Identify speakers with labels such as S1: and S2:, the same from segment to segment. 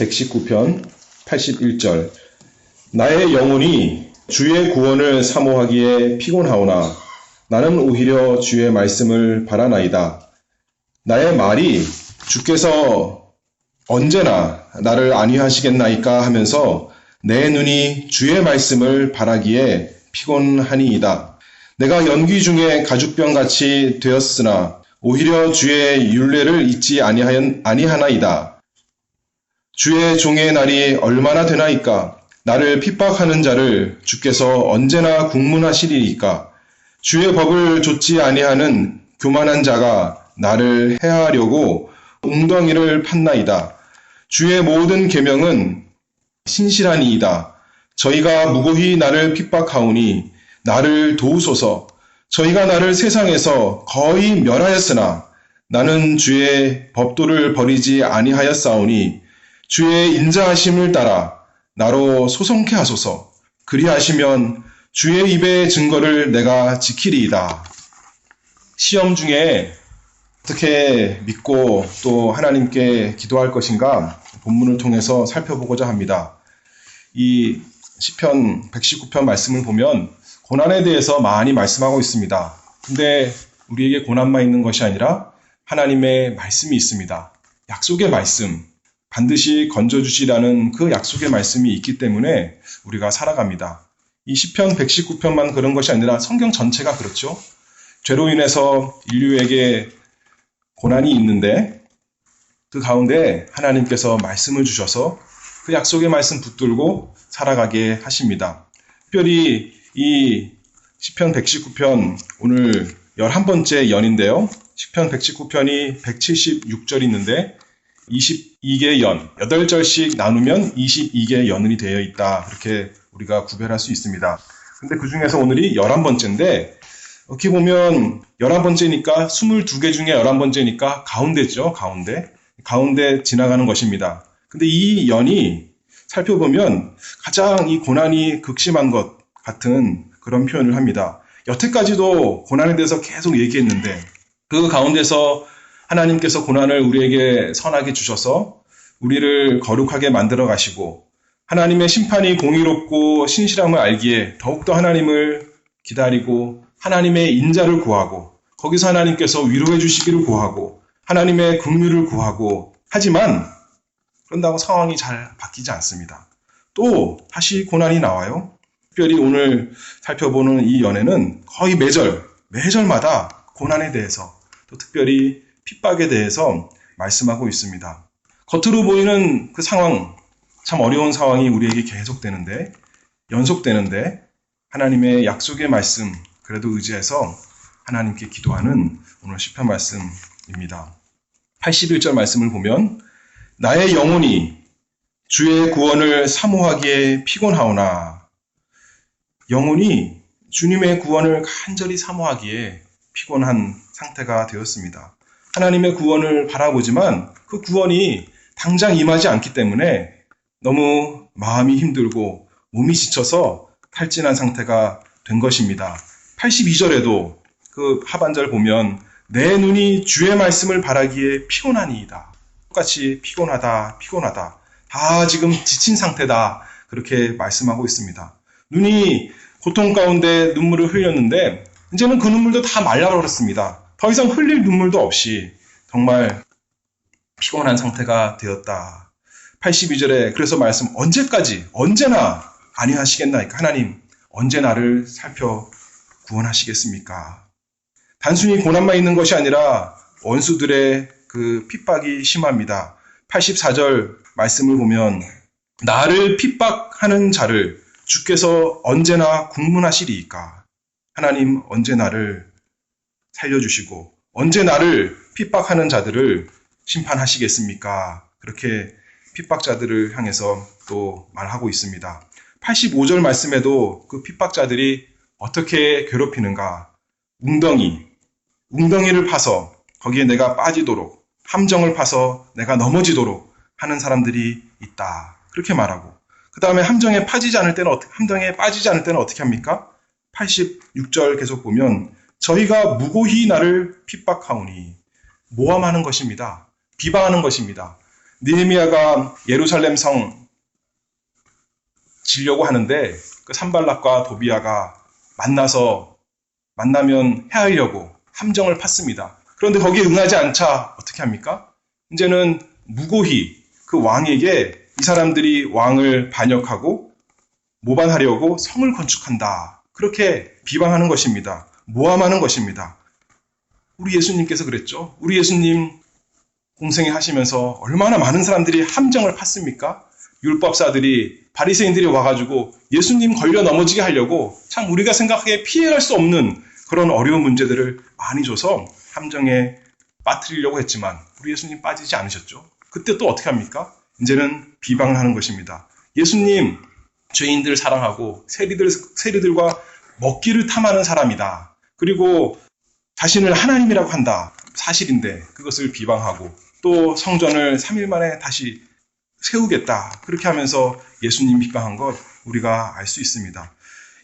S1: 119편 81절. 나의 영혼이 주의 구원을 사모하기에 피곤하오나 나는 오히려 주의 말씀을 바라나이다. 나의 말이 주께서 언제나 나를 안위하시겠나이까 하면서 내 눈이 주의 말씀을 바라기에 피곤하니이다. 내가 연기 중에 가죽병같이 되었으나 오히려 주의 율례를 잊지 아니하나이다. 주의 종의 날이 얼마나 되나이까? 나를 핍박하는 자를 주께서 언제나 국문하시리이까? 주의 법을 좇지 아니하는 교만한 자가 나를 해하려고 웅덩이를 팠나이다. 주의 모든 계명은 신실하니이다. 저희가 무고히 나를 핍박하오니 나를 도우소서. 저희가 나를 세상에서 거의 멸하였으나 나는 주의 법도를 버리지 아니하였사오니 주의 인자하심을 따라 나로 소송케 하소서. 그리하시면 주의 입의 증거를 내가 지키리이다. 시험 중에 어떻게 믿고 또 하나님께 기도할 것인가 본문을 통해서 살펴보고자 합니다. 이 시편 119편 말씀을 보면 고난에 대해서 많이 말씀하고 있습니다. 근데 우리에게 고난만 있는 것이 아니라 하나님의 말씀이 있습니다. 약속의 말씀, 반드시 건져주시라는 그 약속의 말씀이 있기 때문에 우리가 살아갑니다. 이 시편 119편만 그런 것이 아니라 성경 전체가 그렇죠. 죄로 인해서 인류에게 고난이 있는데 그 가운데 하나님께서 말씀을 주셔서 그 약속의 말씀 붙들고 살아가게 하십니다. 특별히 이 시편 119편 오늘 11번째 연인데요. 시편 119편이 176절이 있는데 22개의 연, 8절씩 나누면 22개의 연은이 되어 있다. 그렇게 우리가 구별할 수 있습니다. 근데 그 중에서 오늘이 11번째인데 이렇게 보면 11번째니까 22개 중에 11번째니까 가운데죠. 가운데 지나가는 것입니다. 근데 이 연이 살펴보면 가장 이 고난이 극심한 것 같은 그런 표현을 합니다. 여태까지도 고난에 대해서 계속 얘기했는데 그 가운데서 하나님께서 고난을 우리에게 선하게 주셔서 우리를 거룩하게 만들어 가시고 하나님의 심판이 공의롭고 신실함을 알기에 더욱더 하나님을 기다리고 하나님의 인자를 구하고 거기서 하나님께서 위로해 주시기를 구하고 하나님의 긍휼을 구하고 하지만 그런다고 상황이 잘 바뀌지 않습니다. 또 다시 고난이 나와요. 특별히 오늘 살펴보는 이 연애는 거의 매절마다 고난에 대해서 또 특별히 핍박에 대해서 말씀하고 있습니다. 겉으로 보이는 그 상황, 참 어려운 상황이 우리에게 연속되는데 하나님의 약속의 말씀 그래도 의지해서 하나님께 기도하는 오늘 시편 말씀입니다. 81절 말씀을 보면 나의 영혼이 주의 구원을 사모하기에 피곤하오나 영혼이 주님의 구원을 간절히 사모하기에 피곤한 상태가 되었습니다. 하나님의 구원을 바라보지만 그 구원이 당장 임하지 않기 때문에 너무 마음이 힘들고 몸이 지쳐서 탈진한 상태가 된 것입니다. 82절에도 그 하반절 보면 내 눈이 주의 말씀을 바라기에 피곤하니이다. 똑같이 피곤하다. 다 지금 지친 상태다. 그렇게 말씀하고 있습니다. 눈이 고통 가운데 눈물을 흘렸는데 이제는 그 눈물도 다 말라버렸습니다. 더 이상 흘릴 눈물도 없이 정말 피곤한 상태가 되었다. 82절에 그래서 말씀 언제나 안위하시겠나이까? 하나님 언제 나를 살펴 구원하시겠습니까? 단순히 고난만 있는 것이 아니라 원수들의 그 핍박이 심합니다. 84절 말씀을 보면 나를 핍박하는 자를 주께서 언제나 국문하시리이까? 하나님 언제 나를 살려주시고 언제 나를 핍박하는 자들을 심판하시겠습니까? 그렇게 핍박자들을 향해서 또 말하고 있습니다. 85절 말씀에도 그 핍박자들이 어떻게 괴롭히는가? 웅덩이를 파서 거기에 내가 빠지도록 함정을 파서 내가 넘어지도록 하는 사람들이 있다. 그렇게 말하고 그 다음에 함정에 빠지지 않을 때는 어떻게 합니까? 86절 계속 보면 저희가 무고히 나를 핍박하오니 모함하는 것입니다. 비방하는 것입니다. 느헤미야가 예루살렘 성 지려고 하는데 그 산발락과 도비아가 만나면 해하려고 함정을 팠습니다. 그런데 거기에 응하지 않자 어떻게 합니까? 이제는 무고히 그 왕에게 이 사람들이 왕을 반역하고 모반하려고 성을 건축한다. 그렇게 비방하는 것입니다. 모함하는 것입니다. 우리 예수님께서 그랬죠. 우리 예수님 공생애 하시면서 얼마나 많은 사람들이 함정을 팠습니까? 율법사들이 바리새인들이 와가지고 예수님 걸려 넘어지게 하려고 참 우리가 생각하기에 피해갈 수 없는 그런 어려운 문제들을 많이 줘서 함정에 빠뜨리려고 했지만 우리 예수님 빠지지 않으셨죠. 그때 또 어떻게 합니까? 이제는 비방을 하는 것입니다. 예수님 죄인들 사랑하고 세리들과 먹기를 탐하는 사람이다. 그리고 자신을 하나님이라고 한다. 사실인데 그것을 비방하고 또 성전을 3일 만에 다시 세우겠다. 그렇게 하면서 예수님 비방한 것 우리가 알 수 있습니다.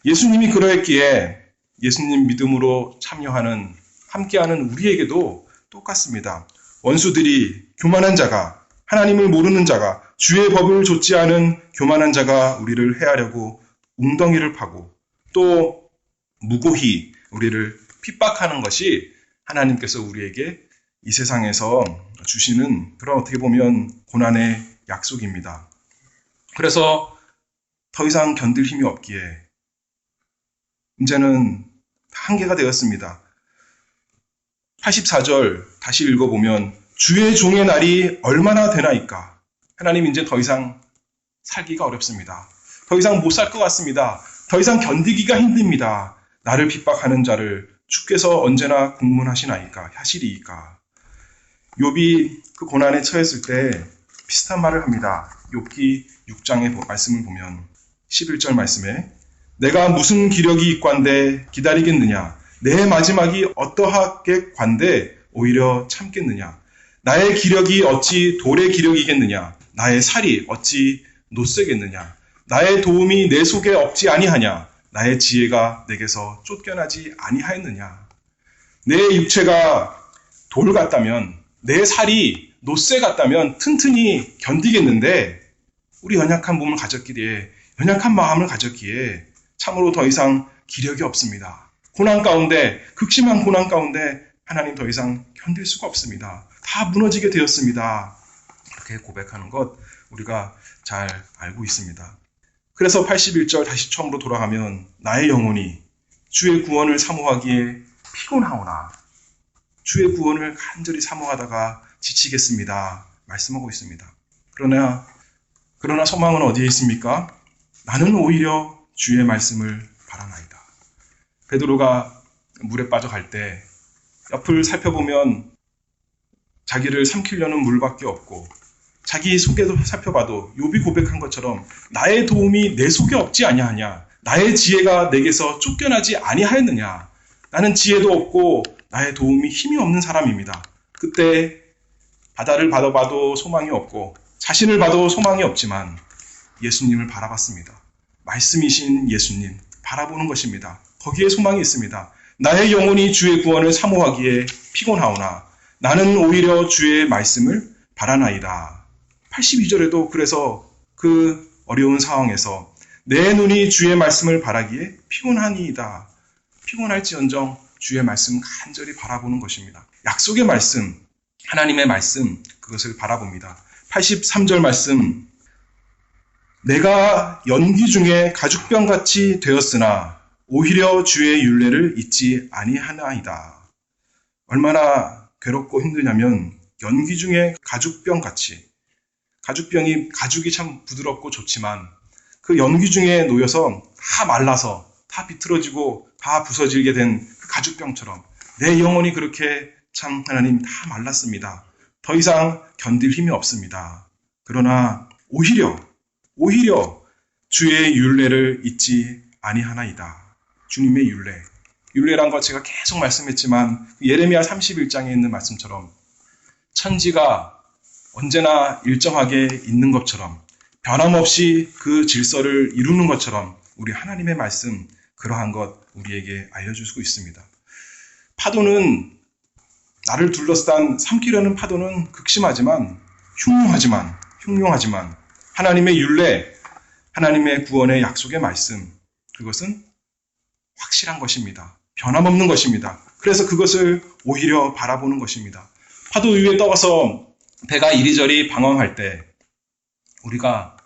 S1: 예수님이 그러했기에 예수님 믿음으로 참여하는 함께하는 우리에게도 똑같습니다. 원수들이 교만한 자가 하나님을 모르는 자가 주의 법을 좇지 않은 교만한 자가 우리를 해하려고 웅덩이를 파고 또 무고히 우리를 핍박하는 것이 하나님께서 우리에게 이 세상에서 주시는 그런 어떻게 보면 고난의 약속입니다. 그래서 더 이상 견딜 힘이 없기에 이제는 한계가 되었습니다. 84절 다시 읽어보면 주의 종의 날이 얼마나 되나이까. 하나님 이제 더 이상 살기가 어렵습니다. 더 이상 못 살 것 같습니다. 더 이상 견디기가 힘듭니다. 나를 핍박하는 자를 주께서 언제나 국문하시나이까 하시리이까. 욥이 그 고난에 처했을 때 비슷한 말을 합니다. 욥기 6장의 말씀을 보면 11절 말씀에 내가 무슨 기력이 있관대 기다리겠느냐. 내 마지막이 어떠하겠관대 오히려 참겠느냐. 나의 기력이 어찌 돌의 기력이겠느냐. 나의 살이 어찌 노쇠겠느냐. 나의 도움이 내 속에 없지 아니하냐. 나의 지혜가 내게서 쫓겨나지 아니하였느냐. 내 육체가 돌 같다면 내 살이 노쇠 같다면 튼튼히 견디겠는데 우리 연약한 몸을 가졌기에 연약한 마음을 가졌기에 참으로 더 이상 기력이 없습니다. 고난 가운데 극심한 고난 가운데 하나님 더 이상 견딜 수가 없습니다. 다 무너지게 되었습니다. 그렇게 고백하는 것 우리가 잘 알고 있습니다. 그래서 81절 다시 처음으로 돌아가면 나의 영혼이 주의 구원을 사모하기에 피곤하오나 주의 구원을 간절히 사모하다가 지치겠습니다. 말씀하고 있습니다. 그러나 소망은 어디에 있습니까? 나는 오히려 주의 말씀을 바라나이다. 베드로가 물에 빠져갈 때 옆을 살펴보면 자기를 삼키려는 물밖에 없고 자기 속에도 살펴봐도 욥이 고백한 것처럼 나의 도움이 내 속에 없지 아니하냐. 나의 지혜가 내게서 쫓겨나지 아니하였느냐. 나는 지혜도 없고 나의 도움이 힘이 없는 사람입니다. 그때 바다를 바라봐도 소망이 없고 자신을 봐도 소망이 없지만 예수님을 바라봤습니다. 말씀이신 예수님 바라보는 것입니다. 거기에 소망이 있습니다. 나의 영혼이 주의 구원을 사모하기에 피곤하오나 나는 오히려 주의 말씀을 바라나이다. 82절에도 그래서 그 어려운 상황에서 내 눈이 주의 말씀을 바라기에 피곤하니이다. 피곤할지언정 주의 말씀 간절히 바라보는 것입니다. 약속의 말씀, 하나님의 말씀 그것을 바라봅니다. 83절 말씀 내가 연기 중에 가죽병같이 되었으나 오히려 주의 율례를 잊지 아니하나이다. 얼마나 괴롭고 힘드냐면 연기 중에 가죽병같이 가죽이 참 부드럽고 좋지만 그 연기 중에 놓여서 다 말라서 다 비틀어지고 다 부서지게 된 그 가죽병처럼 내 영혼이 그렇게 참 하나님 다 말랐습니다. 더 이상 견딜 힘이 없습니다. 그러나 오히려 주의 율례를 잊지 아니하나이다. 주님의 율례란 것 제가 계속 말씀했지만 예레미야 31장에 있는 말씀처럼 천지가 언제나 일정하게 있는 것처럼 변함없이 그 질서를 이루는 것처럼 우리 하나님의 말씀 그러한 것 우리에게 알려주고 있습니다. 파도는 나를 둘러싼 삼키려는 파도는 극심하지만 흉흉하지만 하나님의 율례, 하나님의 구원의 약속의 말씀, 그것은 확실한 것입니다. 변함없는 것입니다. 그래서 그것을 오히려 바라보는 것입니다. 파도 위에 떠서 배가 이리저리 방황할 때 우리가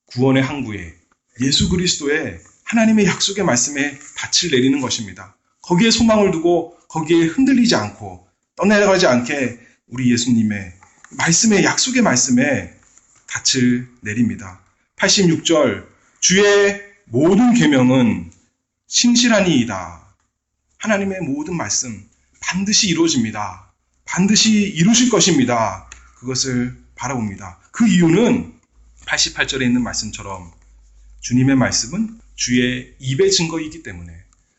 S1: 구원의 항구에 예수 그리스도의 하나님의 약속의 말씀에 닻을 내리는 것입니다. 거기에 소망을 두고 거기에 흔들리지 않고 떠내려가지 않게 우리 예수님의 말씀에, 약속의 말씀에 닻을 내립니다. 86절, 주의 모든 계명은 신실하니이다. 하나님의 모든 말씀 반드시 이루어집니다. 반드시 이루실 것입니다. 그것을 바라봅니다. 그 이유는 88절에 있는 말씀처럼 주님의 말씀은 주의 입의 증거이기 때문에,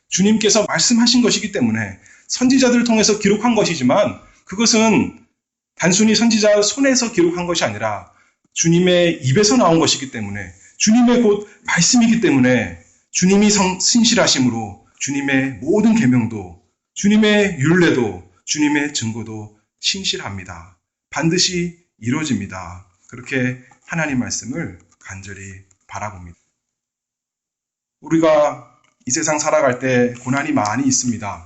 S1: 주님께서 말씀하신 것이기 때문에, 선지자들을 통해서 기록한 것이지만 그것은 단순히 선지자 손에서 기록한 것이 아니라 주님의 입에서 나온 것이기 때문에, 주님의 곧 말씀이기 때문에 주님이 신실하심으로 주님의 모든 계명도, 주님의 율례도, 주님의 증거도 신실합니다. 반드시 이루어집니다. 그렇게 하나님 말씀을 간절히 바라봅니다. 우리가 이 세상 살아갈 때 고난이 많이 있습니다.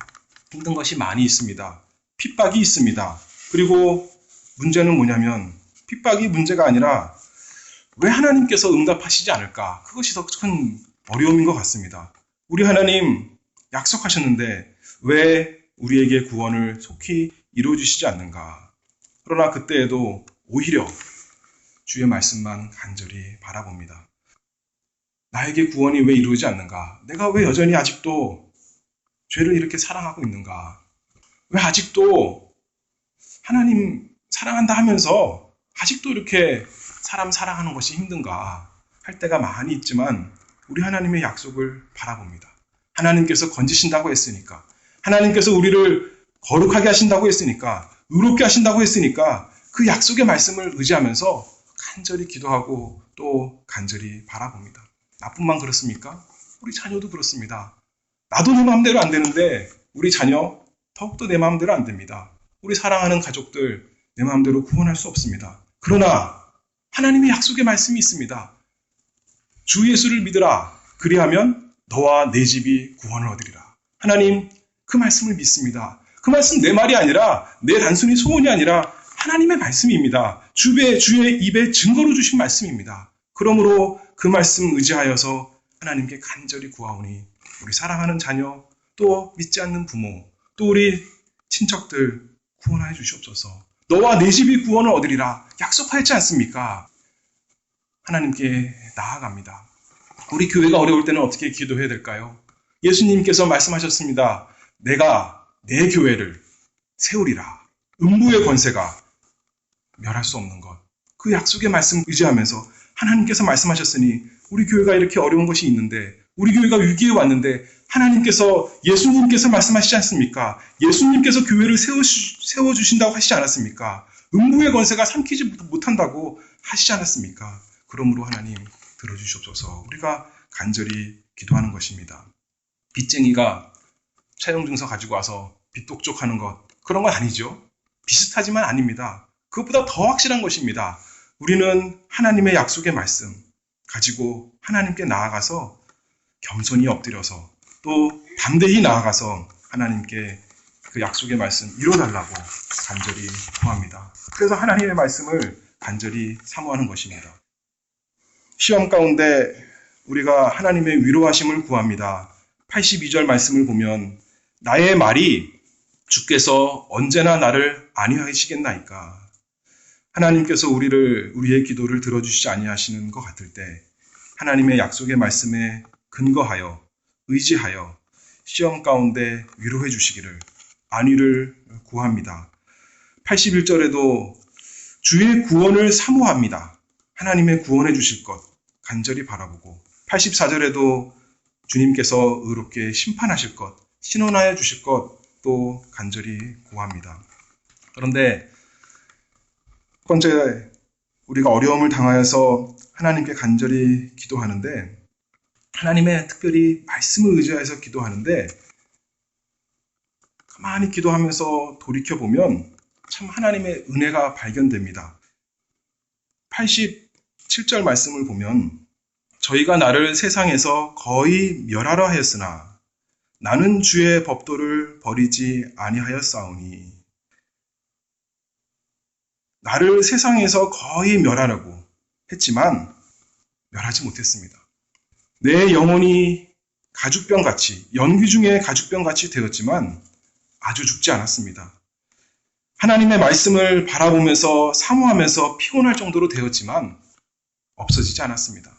S1: 힘든 것이 많이 있습니다. 핍박이 있습니다. 그리고 문제는 뭐냐면 핍박이 문제가 아니라 왜 하나님께서 응답하시지 않을까? 그것이 더 큰 어려움인 것 같습니다. 우리 하나님 약속하셨는데 왜 우리에게 구원을 속히 이루어주시지 않는가? 그러나 그때에도 오히려 주의 말씀만 간절히 바라봅니다. 나에게 구원이 왜 이루어지지 않는가? 내가 왜 여전히 아직도 죄를 이렇게 사랑하고 있는가? 왜 아직도 하나님 사랑한다 하면서 아직도 이렇게 사람 사랑하는 것이 힘든가? 할 때가 많이 있지만 우리 하나님의 약속을 바라봅니다. 하나님께서 건지신다고 했으니까, 하나님께서 우리를 거룩하게 하신다고 했으니까, 의롭게 하신다고 했으니까 그 약속의 말씀을 의지하면서 간절히 기도하고 또 간절히 바라봅니다. 나뿐만 그렇습니까? 우리 자녀도 그렇습니다. 나도 내 마음대로 안 되는데 우리 자녀 더욱더 내 마음대로 안 됩니다. 우리 사랑하는 가족들 내 마음대로 구원할 수 없습니다. 그러나 하나님의 약속의 말씀이 있습니다. 주 예수를 믿으라. 그리하면 너와 내 집이 구원을 얻으리라. 하나님 그 말씀을 믿습니다. 그 말씀 내 말이 아니라, 내 단순히 소원이 아니라 하나님의 말씀입니다. 주의 입에 증거로 주신 말씀입니다. 그러므로 그 말씀 의지하여서 하나님께 간절히 구하오니 우리 사랑하는 자녀, 또 믿지 않는 부모, 또 우리 친척들 구원하여 주시옵소서. 너와 내 집이 구원을 얻으리라 약속하였지 않습니까? 하나님께 나아갑니다. 우리 교회가 어려울 때는 어떻게 기도해야 될까요? 예수님께서 말씀하셨습니다. 내가 내 교회를 세우리라. 음부의 권세가 멸할 수 없는 것. 그 약속의 말씀 의지하면서 하나님께서 말씀하셨으니 우리 교회가 이렇게 어려운 것이 있는데, 우리 교회가 위기에 왔는데 하나님께서, 예수님께서 말씀하시지 않습니까? 예수님께서 교회를 세워주신다고 하시지 않았습니까? 음부의 권세가 삼키지 못한다고 하시지 않았습니까? 그러므로 하나님 들어주시옵소서. 우리가 간절히 기도하는 것입니다. 빚쟁이가 차용증서 가지고 와서 빚 독촉하는 것, 그런 건 아니죠. 비슷하지만 아닙니다. 그것보다 더 확실한 것입니다. 우리는 하나님의 약속의 말씀 가지고 하나님께 나아가서 겸손히 엎드려서 또 담대히 나아가서 하나님께 그 약속의 말씀 이뤄달라고 간절히 구합니다. 그래서 하나님의 말씀을 간절히 사모하는 것입니다. 시험 가운데 우리가 하나님의 위로하심을 구합니다. 82절 말씀을 보면 나의 말이 주께서 언제나 나를 안위하시겠나이까. 하나님께서 우리의 기도를 들어주시지 아니하시는 것 같을 때 하나님의 약속의 말씀에 근거하여 의지하여 시험 가운데 위로해 주시기를, 안위를 구합니다. 81절에도 주의 구원을 사모합니다. 하나님의 구원해 주실 것 간절히 바라보고, 84절에도 주님께서 의롭게 심판하실 것, 신원하여 주실 것 또 간절히 구합니다. 그런데 첫 번째, 우리가 어려움을 당하여서 하나님께 간절히 기도하는데, 하나님의 특별히 말씀을 의지해서 기도하는데, 가만히 기도하면서 돌이켜보면 참 하나님의 은혜가 발견됩니다. 87절 말씀을 보면 저희가 나를 세상에서 거의 멸하려 하였으나 나는 주의 법도를 버리지 아니하였사오니. 나를 세상에서 거의 멸하려고 했지만 멸하지 못했습니다. 내 영혼이 가죽병같이, 연기 중에 가죽병같이 되었지만 아주 죽지 않았습니다. 하나님의 말씀을 바라보면서 사모하면서 피곤할 정도로 되었지만 없어지지 않았습니다.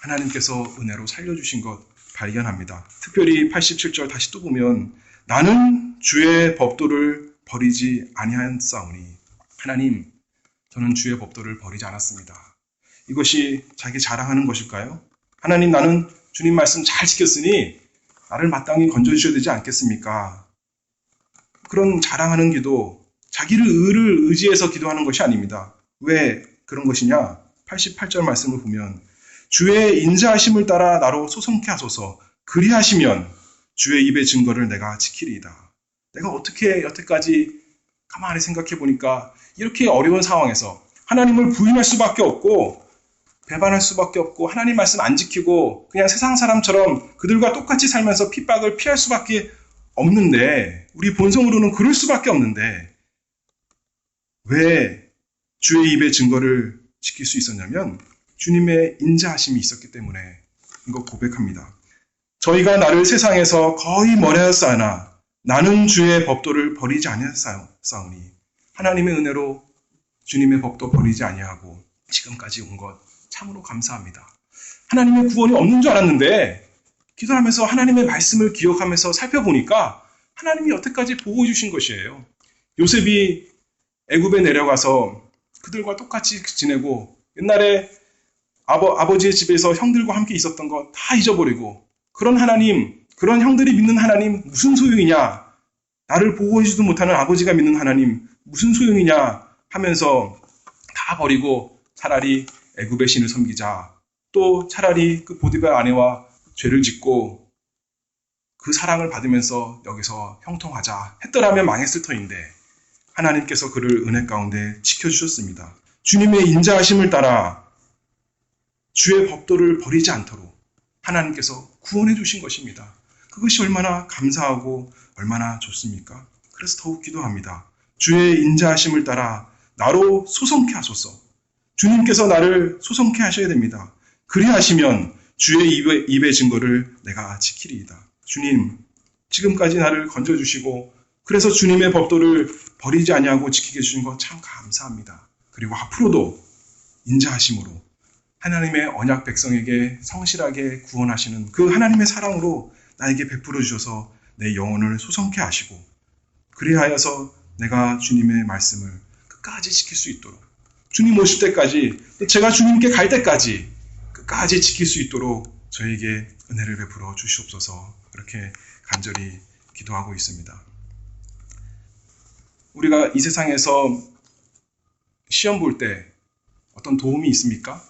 S1: 하나님께서 은혜로 살려주신 것 발견합니다. 특별히 87절 다시 또 보면 나는 주의 법도를 버리지 아니하였사오니. 하나님, 저는 주의 법도를 버리지 않았습니다. 이것이 자기 자랑하는 것일까요? 하나님, 나는 주님 말씀 잘 지켰으니 나를 마땅히 건져주셔야 되지 않겠습니까? 그런 자랑하는 기도, 자기를 의를 의지해서 기도하는 것이 아닙니다. 왜 그런 것이냐? 88절 말씀을 보면 주의 인자하심을 따라 나로 소송케 하소서. 그리하시면 주의 입의 증거를 내가 지키리이다. 내가 어떻게 여태까지 가만히 생각해 보니까 이렇게 어려운 상황에서 하나님을 부인할 수밖에 없고 배반할 수밖에 없고 하나님 말씀 안 지키고 그냥 세상 사람처럼 그들과 똑같이 살면서 핍박을 피할 수밖에 없는데, 우리 본성으로는 그럴 수밖에 없는데 왜 주의 입의 증거를 지킬 수 있었냐면 주님의 인자하심이 있었기 때문에 이거 고백합니다. 저희가 나를 세상에서 거의 멀어하였사오나 나는 주의 법도를 버리지 아니하였사오니. 하나님의 은혜로 주님의 법도 버리지 아니하고 지금까지 온 것 참으로 감사합니다. 하나님의 구원이 없는 줄 알았는데 기도하면서 하나님의 말씀을 기억하면서 살펴보니까 하나님이 여태까지 보호해 주신 것이에요. 요셉이 애굽에 내려가서 그들과 똑같이 지내고 옛날에 아버지의 집에서 형들과 함께 있었던 거 다 잊어버리고 그런 하나님, 그런 형들이 믿는 하나님 무슨 소용이냐, 나를 보호해주지도 못하는 아버지가 믿는 하나님 무슨 소용이냐 하면서 다 버리고 차라리 애굽의 신을 섬기자, 또 차라리 그 보디발 아내와 죄를 짓고 그 사랑을 받으면서 여기서 형통하자 했더라면 망했을 터인데 하나님께서 그를 은혜 가운데 지켜주셨습니다. 주님의 인자하심을 따라 주의 법도를 버리지 않도록 하나님께서 구원해 주신 것입니다. 그것이 얼마나 감사하고 얼마나 좋습니까? 그래서 더욱 기도합니다. 주의 인자하심을 따라 나로 소송케 하소서. 주님께서 나를 소송케 하셔야 됩니다. 그리하시면 주의 입의 증거를 내가 지키리이다. 주님, 지금까지 나를 건져주시고 그래서 주님의 법도를 버리지 아니하고 지키게 해주신 것 참 감사합니다. 그리고 앞으로도 인자하심으로 하나님의 언약 백성에게 성실하게 구원하시는 그 하나님의 사랑으로 나에게 베풀어 주셔서 내 영혼을 소성케 하시고 그리하여서 내가 주님의 말씀을 끝까지 지킬 수 있도록, 주님 오실 때까지, 또 제가 주님께 갈 때까지 끝까지 지킬 수 있도록 저에게 은혜를 베풀어 주시옵소서. 그렇게 간절히 기도하고 있습니다. 우리가 이 세상에서 시험 볼 때 어떤 도움이 있습니까?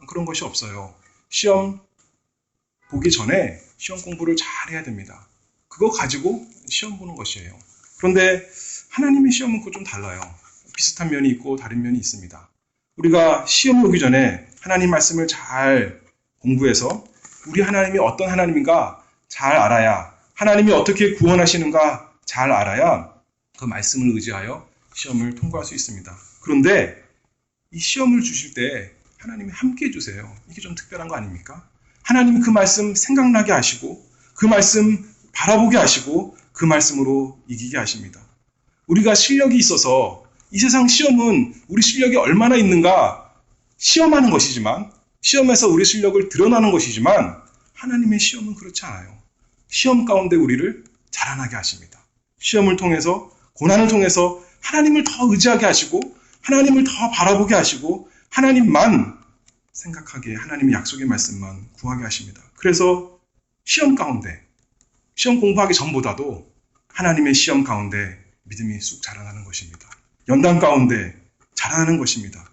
S1: 그런 것이 없어요. 시험 보기 전에 시험 공부를 잘 해야 됩니다. 그거 가지고 시험 보는 것이에요. 그런데 하나님의 시험은 그거 좀 달라요. 비슷한 면이 있고 다른 면이 있습니다. 우리가 시험 보기 전에 하나님 말씀을 잘 공부해서 우리 하나님이 어떤 하나님인가 잘 알아야, 하나님이 어떻게 구원하시는가 잘 알아야 그 말씀을 의지하여 시험을 통과할 수 있습니다. 그런데 이 시험을 주실 때 하나님이 함께 해주세요. 이게 좀 특별한 거 아닙니까? 하나님이 그 말씀 생각나게 하시고 그 말씀 바라보게 하시고 그 말씀으로 이기게 하십니다. 우리가 실력이 있어서 이 세상 시험은 우리 실력이 얼마나 있는가 시험하는 것이지만, 시험에서 우리 실력을 드러나는 것이지만 하나님의 시험은 그렇지 않아요. 시험 가운데 우리를 자라나게 하십니다. 시험을 통해서, 고난을 통해서 하나님을 더 의지하게 하시고 하나님을 더 바라보게 하시고 하나님만 생각하게, 하나님의 약속의 말씀만 구하게 하십니다. 그래서 시험 가운데, 시험 공부하기 전보다도 하나님의 시험 가운데 믿음이 쑥 자라나는 것입니다. 연단 가운데 자라나는 것입니다.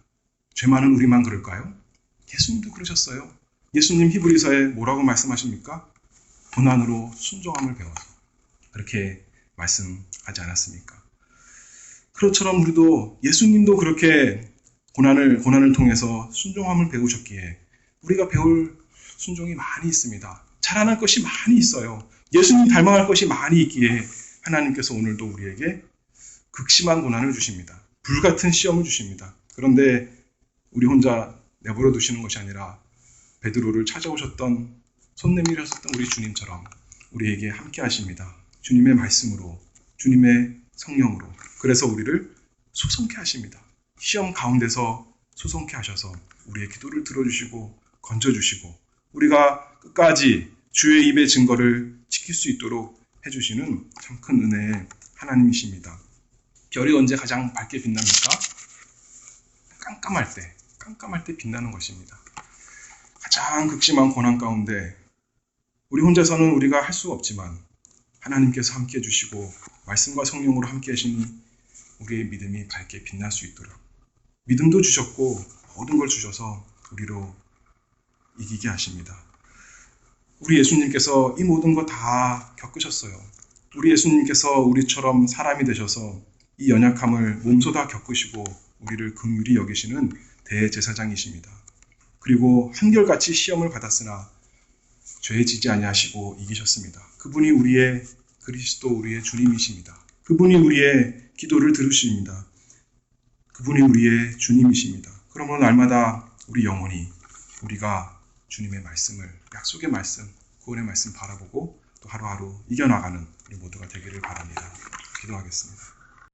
S1: 죄 많은 우리만 그럴까요? 예수님도 그러셨어요. 예수님 히브리서에 뭐라고 말씀하십니까? 고난으로 순종함을 배워서 그렇게 말씀하지 않았습니까? 그것처럼 우리도 예수님도 그렇게
S2: 고난을 통해서 순종함을 배우셨기에 우리가 배울 순종이 많이 있습니다. 자라날 것이 많이 있어요. 예수님 닮아갈 것이 많이 있기에 하나님께서 오늘도 우리에게 극심한 고난을 주십니다. 불같은 시험을 주십니다. 그런데 우리 혼자 내버려 두시는 것이 아니라 베드로를 찾아오셨던, 손 내밀으셨던 우리 주님처럼 우리에게 함께 하십니다. 주님의 말씀으로, 주님의 성령으로. 그래서 우리를 소성케 하십니다. 시험 가운데서 소성케 하셔서 우리의 기도를 들어주시고 건져주시고 우리가 끝까지 주의 입의 증거를 지킬 수 있도록 해주시는 참 큰 은혜의 하나님이십니다. 별이 언제 가장 밝게 빛납니까? 깜깜할 때 빛나는 것입니다. 가장 극심한 고난 가운데 우리 혼자서는 우리가 할 수가 없지만 하나님께서 함께 해주시고 말씀과 성령으로 함께 하시니 우리의 믿음이 밝게 빛날 수 있도록 믿음도 주셨고 모든 걸 주셔서 우리로 이기게 하십니다. 우리 예수님께서 이 모든 거 다 겪으셨어요. 우리 예수님께서 우리처럼 사람이 되셔서 이 연약함을 몸소 다 겪으시고 우리를 긍휼히 여기시는 대제사장이십니다. 그리고 한결같이 시험을 받았으나 죄 지지 아니하시고 이기셨습니다. 그분이 우리의 그리스도, 우리의 주님이십니다. 그분이 우리의 기도를 들으십니다. 그분이 우리의 주님이십니다. 그러므로 날마다 우리 영혼이 우리가 주님의 말씀을, 약속의 말씀, 구원의 말씀 바라보고 또 하루하루 이겨나가는 우리 모두가 되기를 바랍니다. 기도하겠습니다.